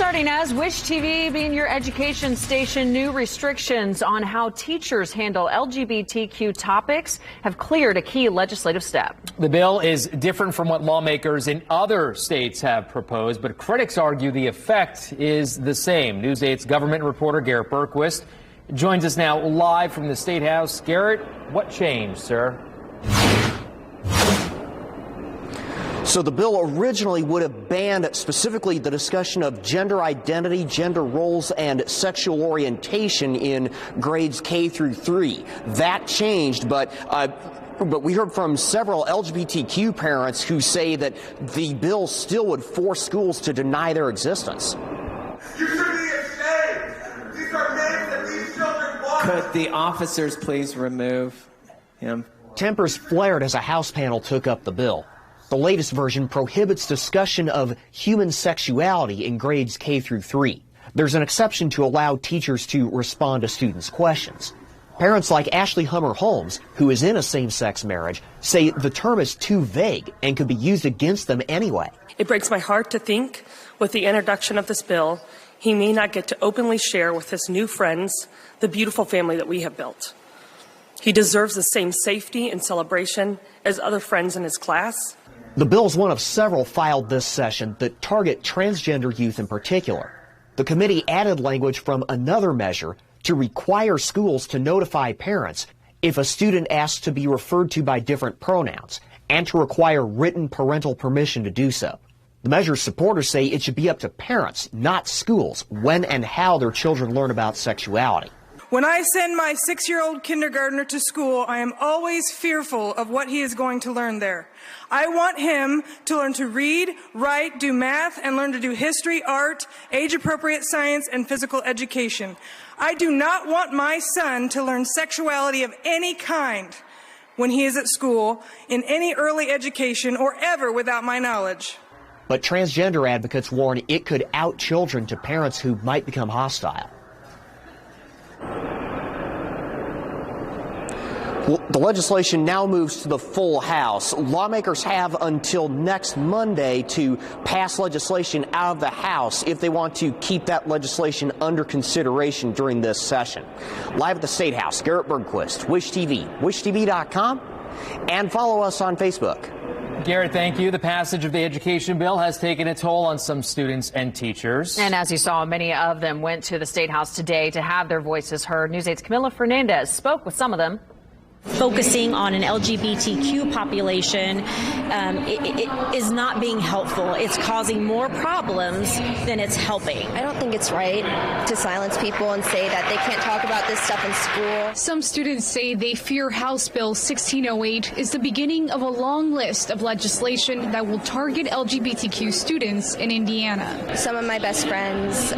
Starting as Wish TV being your education station, new restrictions on how teachers handle LGBTQ topics have cleared a key legislative step. The bill is different from what lawmakers in other states have proposed, but critics argue the effect is the same. News 8's government reporter Garrett Bergquist joins us now live from the State House. Garrett, what changed, sir? So the bill originally would have banned specifically the discussion of gender identity, gender roles, and sexual orientation in grades K through 3. That changed, but we heard from several LGBTQ parents who say that the bill still would force schools to deny their existence. You should be ashamed. These are names that these children want. Could the officers please remove him? Tempers flared as a House panel took up the bill. The latest version prohibits discussion of human sexuality in grades K through 3. There's an exception to allow teachers to respond to students' questions. Parents like Ashley Hummer Holmes, who is in a same-sex marriage, say the term is too vague and could be used against them anyway. It breaks my heart to think, with the introduction of this bill, he may not get to openly share with his new friends the beautiful family that we have built. He deserves the same safety and celebration as other friends in his class. The bill is one of several filed this session that target transgender youth in particular. The committee added language from another measure to require schools to notify parents if a student asks to be referred to by different pronouns, and to require written parental permission to do so. The measure's supporters say it should be up to parents, not schools, when and how their children learn about sexuality. When I send my 6-year-old kindergartner to school, I am always fearful of what he is going to learn there. I want him to learn to read, write, do math, and learn to do history, art, age-appropriate science, and physical education. I do not want my son to learn sexuality of any kind when he is at school, in any early education, or ever without my knowledge. But transgender advocates warn it could out children to parents who might become hostile. Well, the legislation now moves to the full House. Lawmakers have until next Monday to pass legislation out of the House if they want to keep that legislation under consideration during this session. Live at the State House, Garrett Bergquist, Wish TV, wishtv.com, and follow us on Facebook. Garrett, thank you. The passage of the education bill has taken a toll on some students and teachers. And as you saw, many of them went to the State House today to have their voices heard. News 8's Camila Fernandez spoke with some of them. Focusing on an LGBTQ population it is not being helpful. It's causing more problems than it's helping. I don't think it's right to silence people and say that they can't talk about this stuff in school. Some students say they fear House Bill 1608 is the beginning of a long list of legislation that will target LGBTQ students in Indiana. Some of my best friends,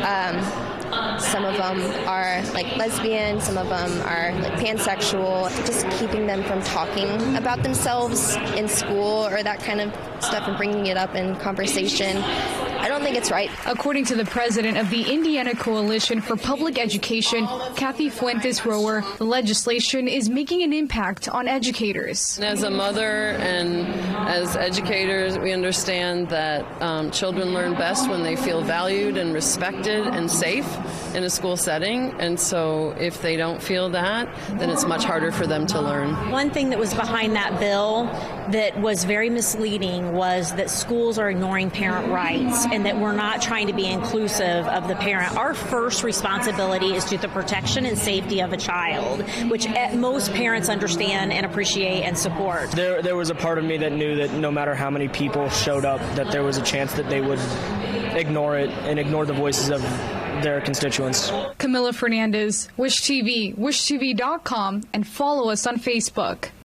some of them are like lesbian, some of them are like pansexual. Just keeping them from talking about themselves in school or that kind of stuff and bringing it up in conversation. I don't think it's right. According to the president of the Indiana Coalition for Public Education, Kathy Fuentes-Rower, the legislation is making an impact on educators. As a mother and as educators, we understand that children learn best when they feel valued and respected and safe in a school setting. And so if they don't feel that, then it's much harder for them to learn. One thing that was behind that bill that was very misleading was that schools are ignoring parent rights and that we're not trying to be inclusive of the parent. Our first responsibility is to the protection and safety of a child, which most parents understand and appreciate and support. There was a part of me that knew that no matter how many people showed up, that there was a chance that they would ignore it and ignore the voices of their constituents. Camila Fernandez, Wish TV, wishtv.com, and follow us on Facebook.